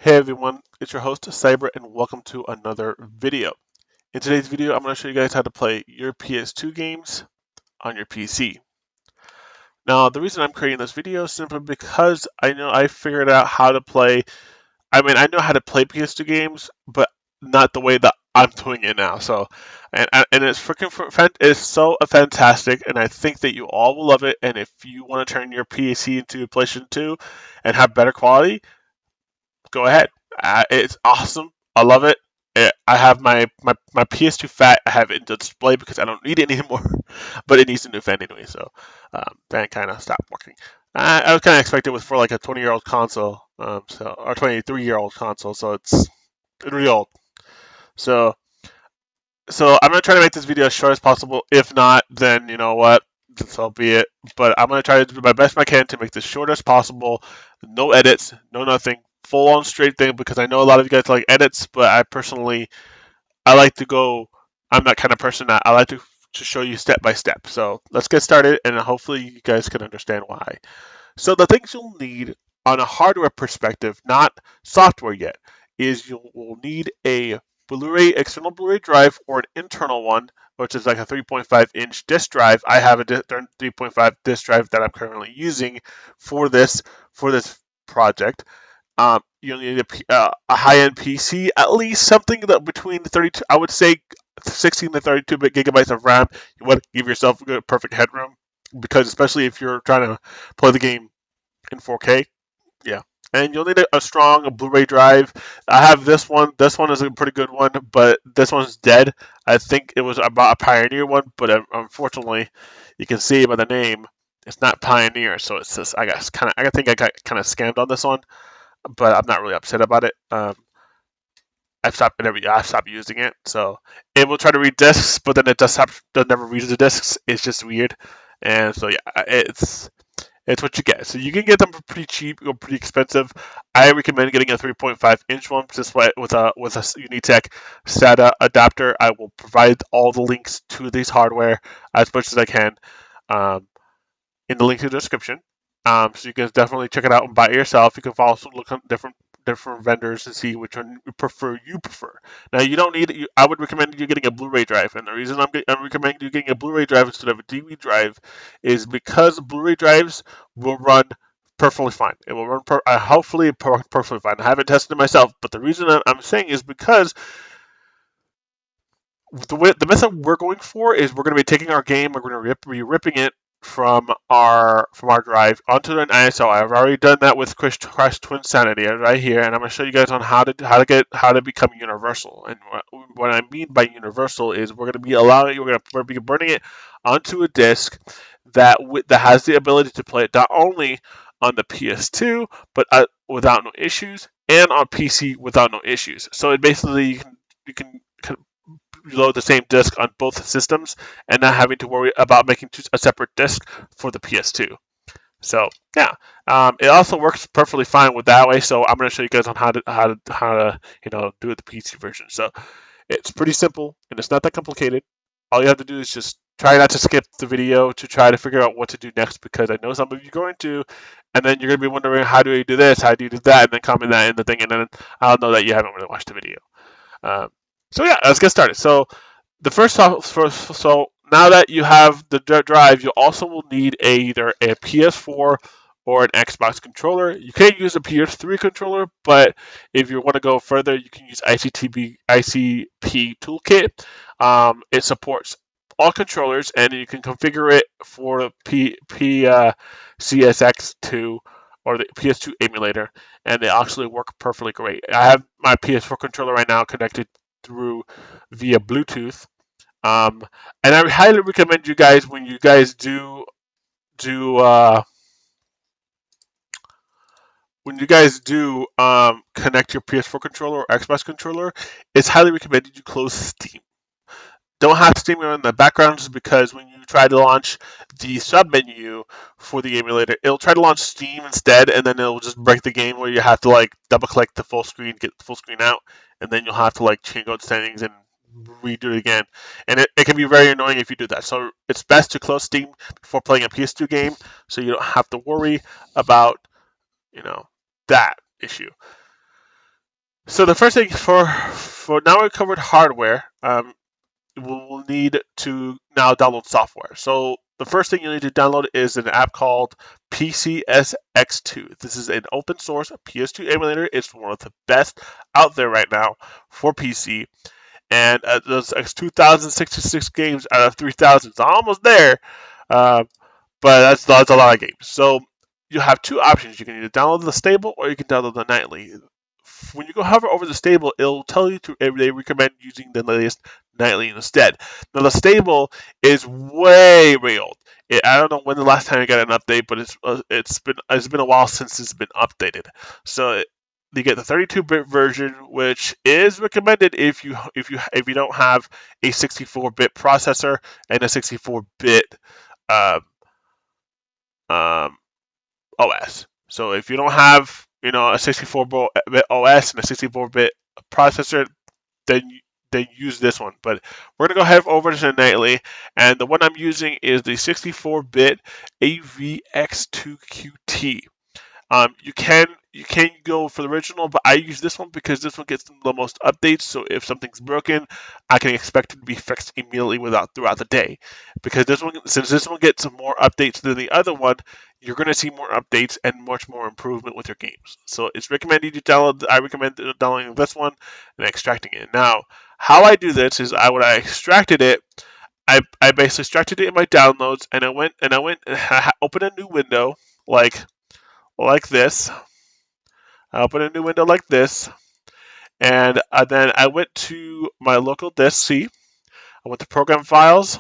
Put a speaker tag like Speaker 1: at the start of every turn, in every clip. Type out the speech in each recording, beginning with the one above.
Speaker 1: Hey everyone, it's your host Cyber and welcome to another video. In today's video, I'm going to show you guys how to play your PS2 games on your PC. Now, the reason I'm creating this video is simply because I know I figured out how to play. I know how to play PS2 games, but not the way that I'm doing it now. So, and it's it's so fantastic, and I think that you all will love it. And if you want to turn your PC into a PlayStation 2 and have better quality, go ahead. It's awesome. I love it. I have my PS2 Fat. I have it in display because I don't need it anymore, but it needs a new fan anyway. So that kind of stopped working. I was kind of expecting it was for like a 20-year-old console, or 23-year-old console. So it's really old. So I'm gonna try to make this video as short as possible. If not, then you know what, so be it. But I'm gonna try to do my best I can to make this short as possible. No edits, no nothing, full on straight thing. Because I know a lot of you guys like edits, but I like to go. I'm that kind of person that I like to show you step by step. So let's get started, and hopefully you guys can understand why. So the things you'll need on a hardware perspective, not software yet, is you will need a Blu-ray external Blu-ray drive or an internal one, which is like a 3.5-inch disk drive. I have a 3.5 disk drive that I'm currently using for this project. You'll need a high-end PC, at least something that between 32, I would say 16 to 32 gigabytes of RAM. You want to give yourself a good, perfect headroom because especially if you're trying to play the game in 4K. Yeah. And you'll need a strong Blu-ray drive. I have this one. This one is a pretty good one, but this one's dead. I think it was about a Pioneer one, but unfortunately, you can see by the name, it's not Pioneer. So it's just I think I got kind of scammed on this one, but I'm not really upset about it. I've stopped using it, so it will try to read discs, but then does never reads the discs. It's just weird, and so yeah, it's what you get. So you can get them for pretty cheap or pretty expensive. I recommend getting a 3.5-inch one, just with a Unitech SATA adapter. I will provide all the links to these hardware as much as I can um, in the link to the description. So you can definitely check it out and buy it yourself. You can also look on different vendors and see which one you prefer. Now you don't need. I would recommend you getting a Blu-ray drive, and the reason I'm recommending you getting a Blu-ray drive instead of a DVD drive is because Blu-ray drives will run perfectly fine. It will run hopefully perfectly fine. I haven't tested it myself, but the reason I'm saying is because the method we're going for is we're going to be taking our game, we're going to be ripping it from our drive onto an ISO. I've already done that with Crash Twin Sanity right here, and I'm going to show you guys on how to become universal. And what I mean by universal is we're going to be burning it onto a disc that has the ability to play it not only on the PS2 but without no issues, and on PC without no issues. So it basically you can load the same disk on both systems and not having to worry about making a separate disk for the PS2. So yeah, it also works perfectly fine with that way. So I'm going to show you guys on how to do it the PC version. So it's pretty simple and it's not that complicated. All you have to do is just try not to skip the video to try to figure out what to do next, because I know some of you are going to, and then you're going to be wondering, how do I do this, how do you do that, and then comment that in the thing, and then I'll know that you haven't really watched the video. Um, so yeah, let's get started. So so now that you have the drive, you also will need either a PS4 or an Xbox controller. You can use a PS3 controller, but if you want to go further, you can use ICP Toolkit. It supports all controllers, and you can configure it for CSX2 or the PS2 emulator, and they actually work perfectly great. I have my PS4 controller right now connected through via Bluetooth, and I highly recommend you guys, when you guys do connect your PS4 controller or Xbox controller, it's highly recommended you close Steam. Don't have Steam in the background, just because when you try to launch the sub menu for the emulator, it'll try to launch Steam instead, and then it'll just break the game where you have to like double click the full screen, get the full screen out, and then you'll have to like change out settings and redo it again. And it can be very annoying if you do that. So it's best to close Steam before playing a PS2 game, so you don't have to worry about, you know, that issue. So the first thing for now we covered hardware. We'll need to now download software. So the first thing you need to download is an app called PCSX2. This is an open source PS2 emulator. It's one of the best out there right now for PC. And there's 2,066 games out of 3,000. It's almost there. Uh, but that's a lot of games. So you have two options. You can either download the stable or you can download the nightly. When you go hover over the stable, it'll tell you to they recommend using the latest nightly instead. Now the stable is way old. I don't know when the last time I got an update, but it's been a while since it's been updated. So you get the 32-bit version, which is recommended if you don't have a 64-bit processor and a 64-bit uh, um, OS. So if you don't have, a 64-bit OS and a 64-bit processor, then use this one. But we're gonna go ahead over to the nightly, and the one I'm using is the 64-bit AVX2QT. You can go for the original, but I use this one because this one gets the most updates. So if something's broken, I can expect it to be fixed immediately throughout the day. Because since this one gets more updates than the other one, you're going to see more updates and much more improvement with your games. So it's recommended you download. I recommend downloading this one and extracting it. Now, how I do this is when I extracted it, I basically extracted it in my downloads, and I opened a new window like this. I opened a new window like this, and then I went to my local disk C. I went to Program Files.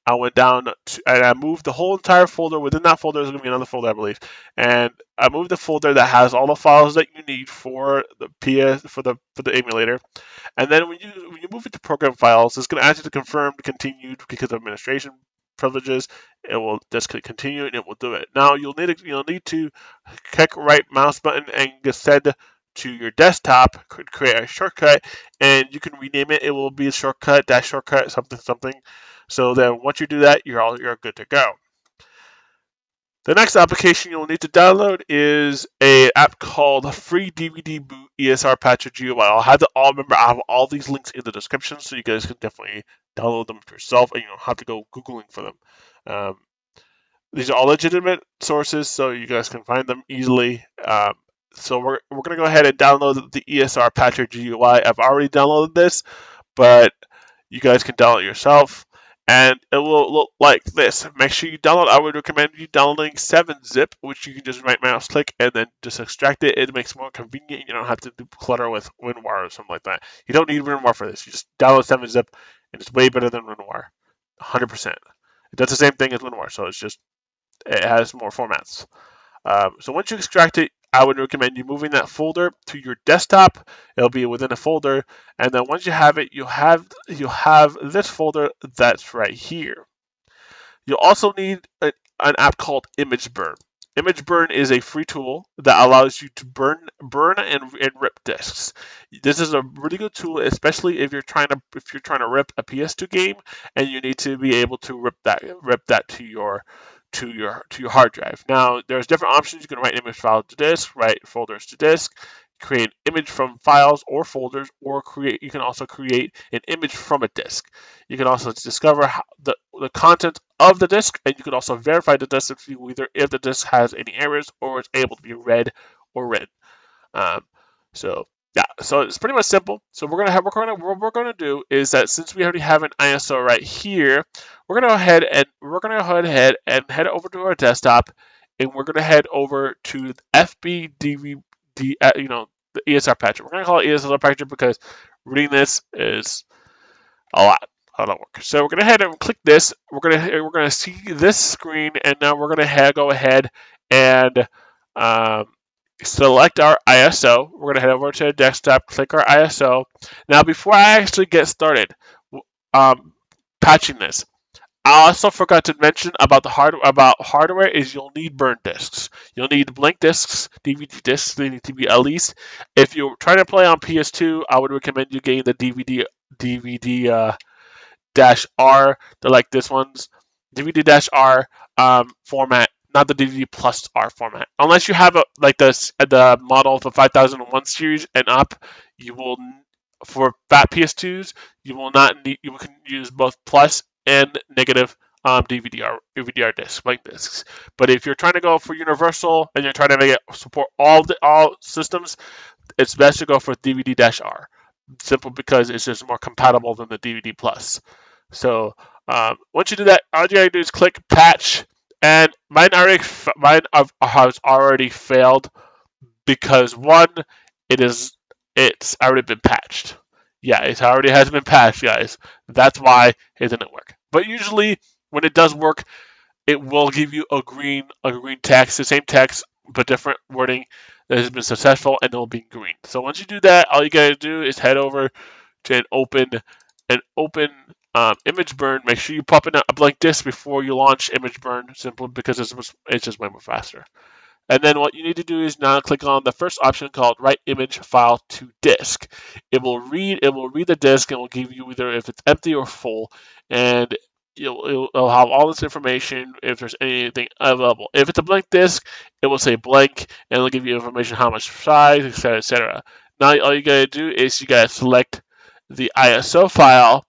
Speaker 1: I went down and I moved the whole entire folder. Within that folder, there's going to be another folder, I believe. And I moved the folder that has all the files that you need for the for the emulator. And then when you move it to program files, it's going to ask you to confirm continued because of administration privileges. It will just click continue and it will do it. Now you'll need to click right mouse button and just send to your desktop, create a shortcut, and you can rename it. It will be a shortcut dash shortcut something something. So then once you do that, you're good to go. The next application you'll need to download is a app called Free DVD Boot ESR Patcher GUI. I'll have to all remember I have all these links in the description, so you guys can definitely download them yourself, and you don't have to go googling for them. Um, these are all legitimate sources, so you guys can find them easily. So we're gonna go ahead and download the ESR Patcher GUI. I've already downloaded this, but you guys can download it yourself, and it will look like this. Make sure you download. I would recommend you downloading 7-zip, which you can just right mouse click and then just extract it. It makes it more convenient. You don't have to do clutter with WinRAR or something like that. You don't need WinRAR for this. You just download 7-zip, and it's way better than WinRAR, 100%. It does the same thing as WinRAR, so it has more formats. So once you extract it, I would recommend you moving that folder to your desktop. It'll be within a folder, and then once you have it, you'll have this folder that's right here. You'll also need an app called ImageBurn. ImageBurn is a free tool that allows you to burn and rip disks. This is a really good tool, especially if you're trying to rip a PS2 game and you need to be able to rip that to your hard drive. Now, there's different options. You can write image file to disk, write folders to disk, create image from files or folders, or you can also create an image from a disk. You can also discover the content of the disk, and you can also verify the disk if the disk has any errors or is able to be read or written. Um, so yeah, so it's pretty much simple. So what we're gonna do is that since we already have an ISO right here, we're gonna go ahead and head over to our desktop, and we're gonna head over to FBDVD, the ESR patcher. We're gonna call it ESR patcher because reading this is a lot. How that work? So we're gonna head and click this. We're gonna see this screen, and now we're gonna go ahead and um, select our ISO. We're gonna head over to the desktop, click our ISO. Now, before I actually get started um, patching this, I also forgot to mention about hardware is you'll need burn discs. You'll need blank discs, DVD discs. They need to be at least. If you're trying to play on PS2, I would recommend you getting the DVD dash R. They're like this one's DVD dash R format, not the DVD plus R format. Unless you have like the model of the 5001 series and up, You will, for fat PS2s, you will not need. You can use both plus and negative DVD discs, blank discs. But if you're trying to go for universal and you're trying to make it support all systems, it's best to go for DVD-R. Simple because it's just more compatible than the DVD plus. So once you do that, all you gotta do is click patch, and mine has already failed because one, it's already been patched. Yeah, it already has been patched, guys. That's why it didn't work. But usually, when it does work, it will give you a green text, the same text but different wording that has been successful, and it will be green. So once you do that, all you gotta do is head over to an open image burn. Make sure you pop in a blank disk before you launch image burn, simply because it's just way more faster. And then what you need to do is now click on the first option called Write Image File to Disk. It will read the disk and will give you either if it's empty or full, and it'll have all this information if there's anything available. If it's a blank disk, it will say blank and it'll give you information how much size, etc., etc. Now all you gotta do is you gotta select the ISO file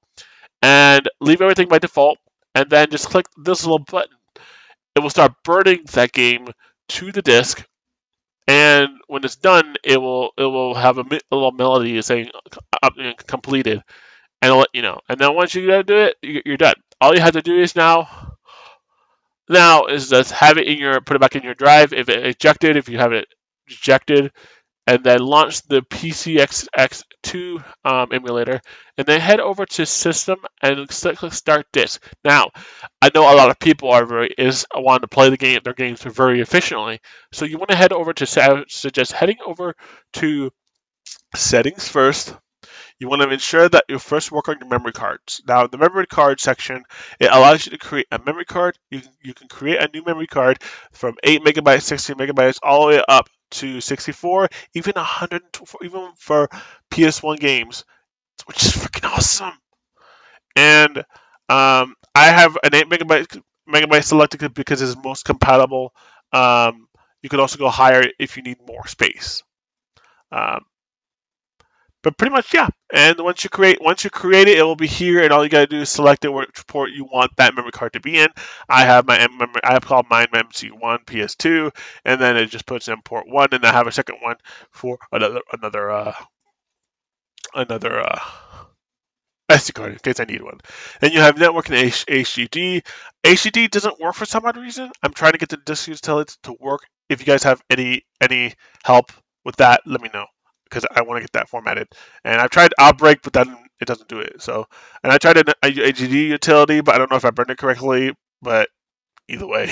Speaker 1: and leave everything by default, and then just click this little button. It will start burning that game to the disk, and when it's done, it will have a little melody saying completed, and it'll let you know. And then once you gotta do it, you're done. All you have to do is now is just have it in your put it back in your drive. If it ejected, if you have it ejected, and then launch the PCXX2 emulator, and then head over to System and click Start Disk. Now, I know a lot of people want to play their games very efficiently, so you want to head over to suggest heading over to Settings first. You want to ensure that you first work on your memory cards. Now, in the memory card section, it allows you to create a memory card. You can create a new memory card from 8 megabytes, 16 megabytes, all the way up to 64, even 100, even for PS1 games, which is freaking awesome. And I have an 8 megabyte selected because it's most compatible. You could also go higher if you need more space. Um, but pretty much, yeah. And once you create it, it will be here, and all you gotta do is select it which port you want that memory card to be in. I have called mine MC1 PS2, and then it just puts in port one, and I have a second one for another SD card in case I need one. Then you have network and HDD. HDD doesn't work for some odd reason. I'm trying to get the disk utilities to work. If you guys have any help with that, let me know because I want to get that formatted. And I've tried Outbreak, but then it doesn't do it. So, and I tried an HDD utility, but I don't know if I burned it correctly. But either way,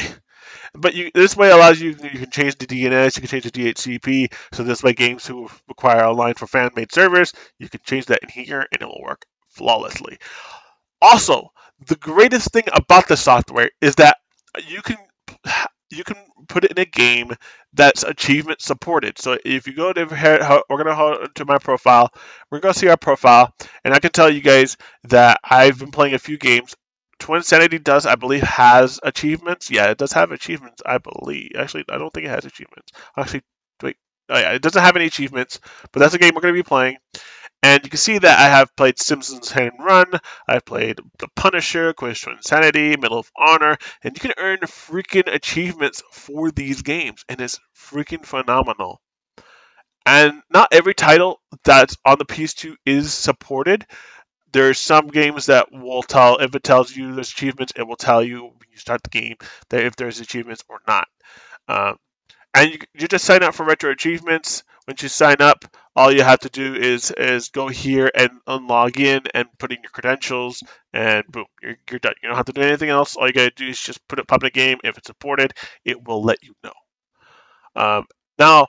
Speaker 1: but this way allows you can change the DNS, you can change the DHCP. So this way, games who require a line for fan-made servers, you can change that in here, and it will work flawlessly. Also, the greatest thing about the software is that you can you can put it in a game that's achievement supported. So if you go to we're gonna go to my profile, we're gonna see our profile, and I can tell you guys that I've been playing a few games. Twin Sanity does, I believe, has achievements. Yeah, it does have achievements, I believe. Actually, I don't think it has achievements. Actually, wait. Oh, yeah, it doesn't have any achievements, but that's a game we're going to be playing. And you can see that I have played Simpsons Hit and Run, I've played The Punisher, Quiz to Insanity, Medal of Honor, and you can earn freaking achievements for these games, and it's freaking phenomenal. And not every title that's on the PS2 is supported. There's some games that will tell, if it tells you there's achievements, it will tell you when you start the game that if there's achievements or not. Um, and you just sign up for retro achievements. Once you sign up, all you have to do is go here and log in and put in your credentials, and boom, you're done. You don't have to do anything else. All you gotta do is just pop in a game. If it's supported, it will let you know. Now,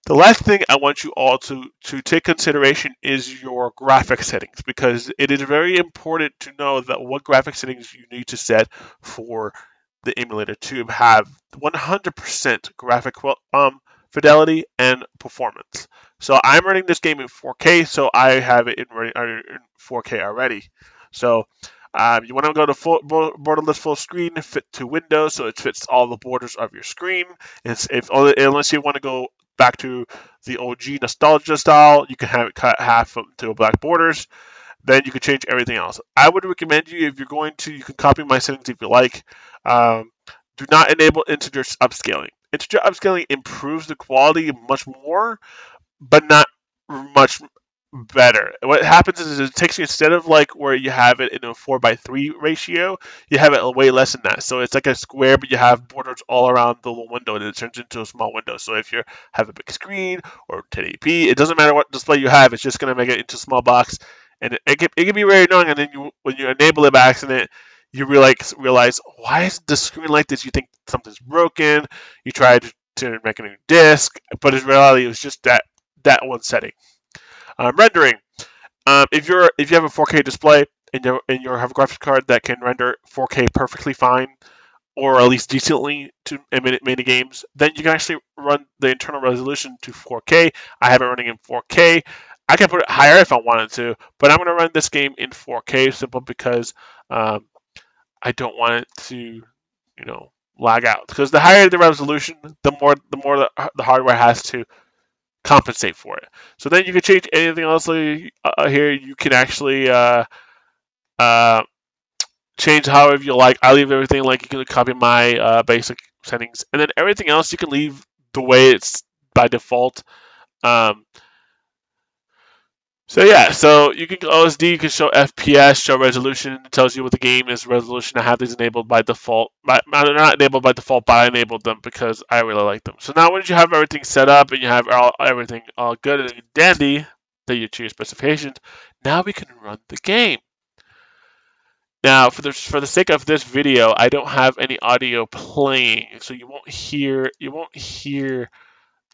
Speaker 1: the last thing I want you all to take consideration is your graphic settings, because it is very important to know that what graphic settings you need to set for the emulator to have 100% graphic fidelity and performance. So I'm running this game in 4K, so I have it in 4K already. So You want to go to full borderless full screen, fit to windows, so it fits all the borders of your screen. Unless you want to go back to the OG nostalgia style, you can have it cut half to black borders. Then you can change everything else. I would recommend you, if you're going to, you can copy my settings if you like. Um, do not enable integer upscaling. Integer upscaling improves the quality much more, but not much better. What happens is it takes you, instead of like where you have it in a 4:3 ratio, you have it way less than that. So it's like a square, but you have borders all around the little window, and it turns into a small window. So if you have a big screen or 1080p, it doesn't matter what display you have, it's just going to make it into a small box. And it can be very annoying. And then when you enable it by accident, you realize, why is the screen like this? You think something's broken. You try to make a new disk, but in reality, it was just that one setting. Rendering. If you have a 4K display and you have a graphics card that can render 4K perfectly fine, or at least decently to many games, then you can actually run the internal resolution to 4K. I have it running in 4K. I can put it higher if I wanted to, but I'm going to run this game in 4K simple because um, I don't want it to, lag out. Because the higher the resolution, the more the hardware has to compensate for it. So then you can change anything else here. You can actually uh, change however you like. I leave everything like you can copy my basic settings, and then everything else you can leave the way it's by default. Um, so yeah, so you can OSD, you can show FPS, show resolution. It tells you what the game is resolution. I have these enabled by default. They're not enabled by default, but I enabled them because I really like them. So now once you have everything set up and you have everything all good and dandy, that you choose specifications, now we can run the game. Now, for the sake of this video, I don't have any audio playing, so you won't hear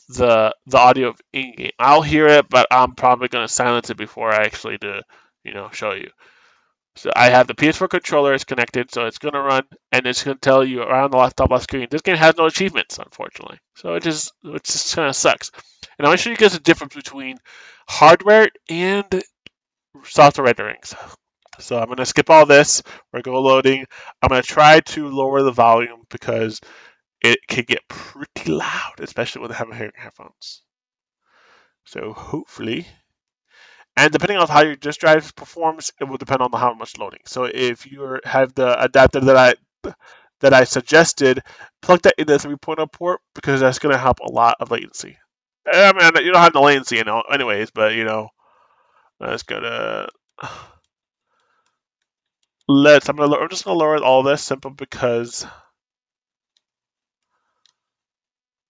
Speaker 1: the audio of in-game. I'll hear it, but I'm probably gonna silence it before I actually do, show you. So I have the PS4 controller is connected, so it's gonna run, and it's gonna tell you around the top left screen. This game has no achievements, unfortunately, so it just kind of sucks. And I'm gonna show you guys the difference between hardware and software renderings. So I'm gonna skip all this. We're gonna go loading. I'm gonna try to lower the volume because it can get pretty loud, especially when I'm hearing headphones. So hopefully, and depending on how your disk drive performs, it will depend on how much loading. So if you have the adapter that I suggested, plug that in the 3.0 port because that's gonna help a lot of latency. I mean, you don't have the latency, anyways, but let's go to I'm just gonna lower all this simple because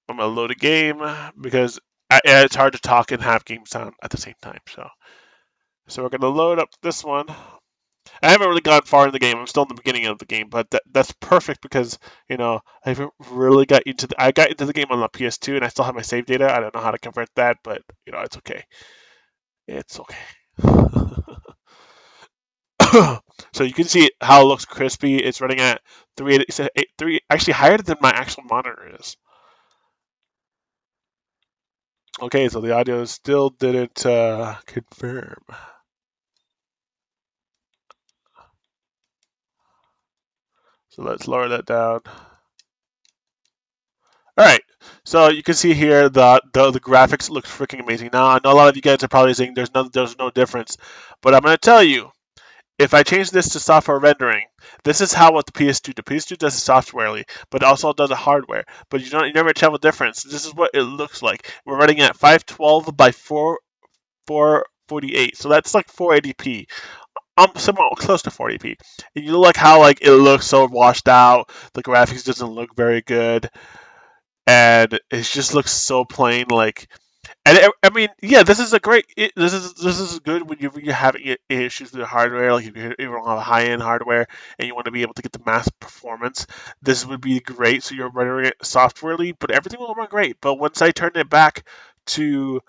Speaker 1: I'm gonna load a game because it's hard to talk and have game sound at the same time. So we're gonna load up this one. I haven't really gone far in the game. I'm still in the beginning of the game, but that's perfect because I haven't really I got into the game on the PS2 and I still have my save data. I don't know how to convert that, but it's okay. It's okay. So you can see how it looks crispy. It's running at 3, actually higher than my actual monitor is. Okay, so the audio still didn't confirm. So let's lower that down. All right, so you can see here the graphics look freaking amazing. Now I know a lot of you guys are probably saying there's no difference, but I'm gonna tell you, if I change this to software rendering, this is how what the PS2 does. The PS2 does it softwarely, but also does the hardware. But you never tell the difference. This is what it looks like. We're running at 512 by 448, so that's like 480p. Somewhat close to 40p. And you look how like it looks so washed out. The graphics doesn't look very good, and it just looks so plain. And I mean, yeah, this is a great. This is good when you're having issues with the hardware. Like if you don't have high end hardware and you want to be able to get the mass performance, this would be great. So you're rendering it softwarely, but everything will run great. But once I turn it back to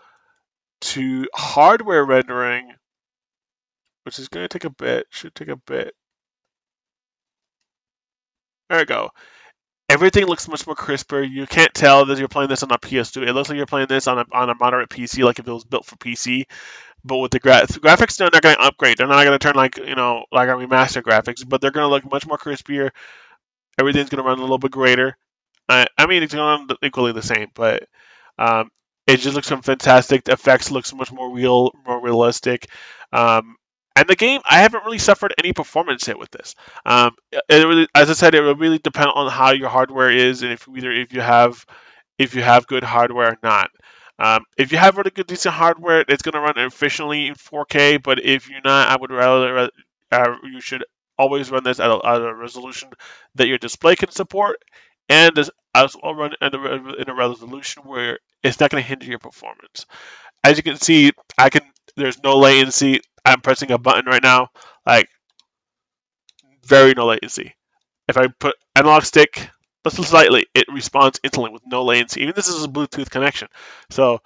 Speaker 1: hardware rendering, which is going to take a bit, should take a bit. There we go. Everything looks much more crisper. You can't tell that you're playing this on a PS2. It looks like you're playing this on a moderate PC, like if it was built for PC. But with the graphics, they're not going to upgrade. They're not going to turn like like a remaster graphics, but they're going to look much more crispier. Everything's going to run a little bit greater. I mean, it's going to run equally the same, but um, it just looks fantastic. The effects looks much more real, more realistic. Um, and the game, I haven't really suffered any performance hit with this. It really, as I said, it will really depend on how your hardware is, and if you have good hardware or not. If you have really good, decent hardware, it's going to run efficiently in 4K. But if you're not, I would rather you should always run this at a resolution that your display can support, and as well run in a resolution where it's not going to hinder your performance. As you can see, I can. There's no latency. I'm pressing a button right now, like very no latency. If I put analog stick just slightly, it responds instantly with no latency. Even this is a Bluetooth connection. So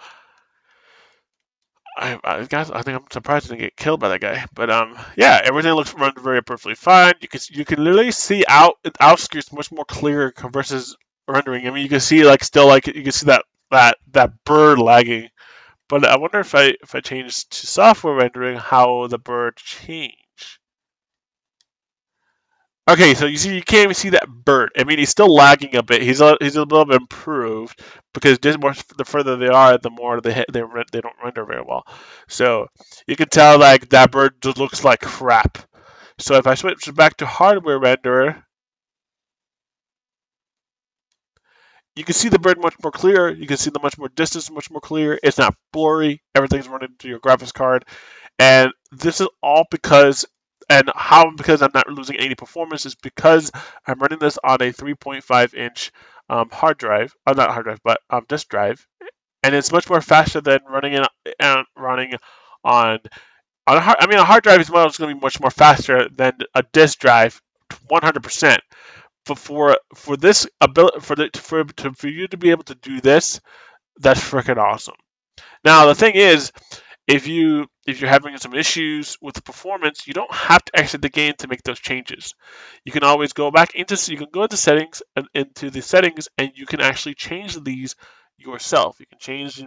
Speaker 1: I think I'm surprised I didn't get killed by that guy. But yeah, everything looks run very perfectly fine. You can literally see outskirts much more clear versus rendering. I mean, you can see like still like you can see that bird lagging. But I wonder if I change to software rendering, how the bird change. Okay, so you can't even see that bird. I mean, he's still lagging a bit. He's a little bit improved because just more the further they are, the more they hit, they don't render very well. So you can tell like that bird just looks like crap. So if I switch back to hardware renderer, you can see the bird much more clear. You can see the much more distance, much more clear. It's not blurry. Everything's running through your graphics card. And this is all because I'm not losing any performance is because I'm running this on a 3.5-inch hard drive, not hard drive, but disk drive, and it's much more faster than running on a hard. I mean, a hard drive is going to be much more faster than a disk drive, 100%. But for this ability for you to be able to do this, that's freaking awesome. Now the thing is, if you're having some issues with the performance, you don't have to exit the game to make those changes. You can always go back you can go into settings and into the settings, and you can actually change these yourself. You can change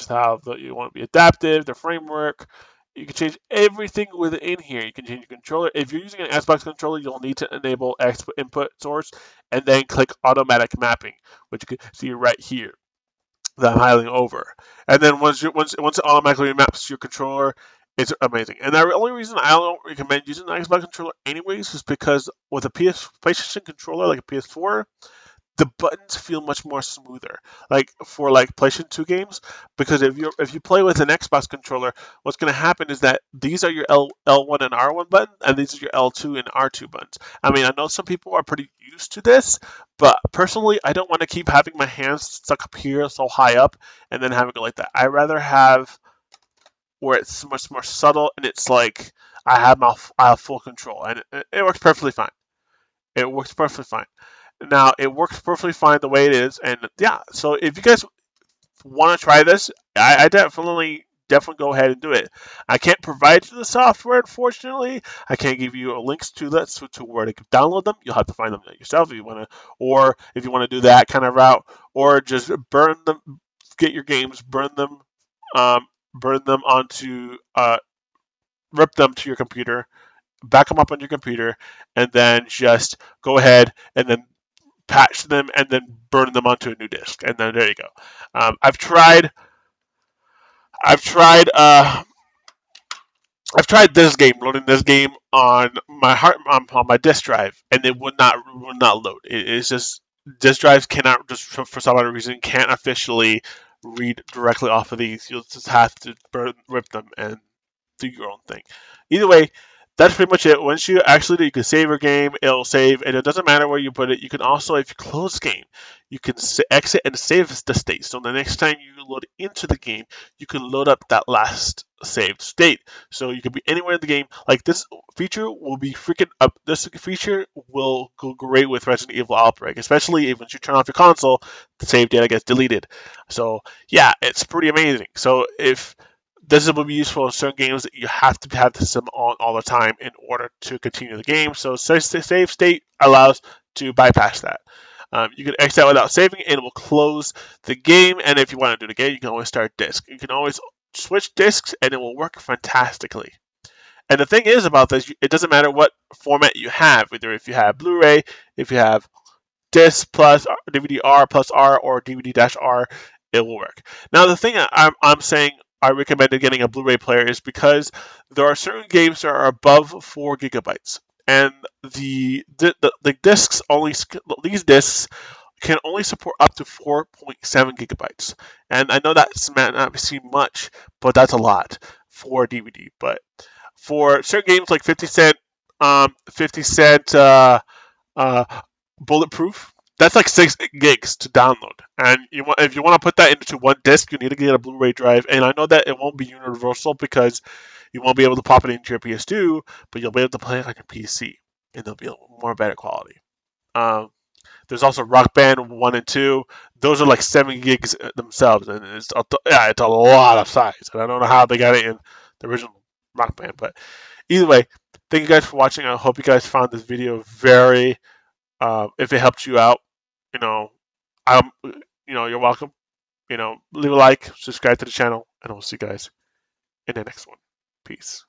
Speaker 1: how you want to be adaptive, the framework. You can change everything within here. You can change your controller. If you're using an Xbox controller, you'll need to enable X input source and then click automatic mapping, which you can see right here that I'm highlighting over. And then once it automatically maps to your controller, it's amazing. And the only reason I don't recommend using the Xbox controller anyways is because with a PlayStation controller like a PS4, the buttons feel much more smoother. Like for like PlayStation 2 games, because if you play with an Xbox controller, what's going to happen is that these are your L1 and R1 button, and these are your L2 and R2 buttons. I mean, I know some people are pretty used to this, but personally, I don't want to keep having my hands stuck up here so high up and then having it like that. I rather have where it's much more subtle and it's like I have full control, and it works perfectly fine. It works perfectly fine. Now it works perfectly fine the way it is, and yeah. So if you guys want to try this, I definitely go ahead and do it. I can't provide you the software, unfortunately. I can't give you links to that to where to download them. You'll have to find them yourself if you want to, or if you want to do that kind of route, or just burn them, get your games, um, burn them onto, rip them to your computer, back them up on your computer, and then just go ahead and then patch them and then burn them onto a new disk, and then there you go. I've tried. I've tried. I've tried this game, loading this game on on my disk drive, and it would not load. It's just disk drives cannot just for some other reason can't officially read directly off of these. You'll just have to rip them and do your own thing. Either way, that's pretty much it. Once you actually do, you can save your game, it'll save, and it doesn't matter where you put it. You can also, if you close the game, you can exit and save the state. So the next time you load into the game, you can load up that last saved state. So you can be anywhere in the game. Like this feature will be freaking up. This feature will go great with Resident Evil Outbreak, especially if once you turn off your console, the save data gets deleted. So yeah, it's pretty amazing. So if this will be useful in certain games that you have to have the sim on all the time in order to continue the game. So save state allows to bypass that. You can exit without saving, and it will close the game. And if you want to do it again, you can always start disk. You can always switch discs and it will work fantastically. And the thing is about this, it doesn't matter what format you have, either if you have Blu-ray, if you have disc plus DVD-R plus R or DVD-R, it will work. Now, the thing I'm saying I recommended getting a Blu-ray player is because there are certain games that are above 4 gigabytes, and the discs only these discs can only support up to 4.7 gigabytes. And I know that might not seem much, but that's a lot for DVD. But for certain games like 50 Cent, uh, Bulletproof, that's like 6 gigs to download. And if you want to put that into one disc, you need to get a Blu-ray drive. And I know that it won't be universal because you won't be able to pop it into your PS2, but you'll be able to play it on your PC, and they'll be more better quality. Um, there's also Rock Band 1 and 2. Those are like 7 gigs themselves, and it's a lot of size. And I don't know how they got it in the original Rock Band, but either way, thank you guys for watching. I hope you guys found this video very, if it helped you out, you know, you're welcome. Leave a like, subscribe to the channel, and we'll see you guys in the next one. Peace.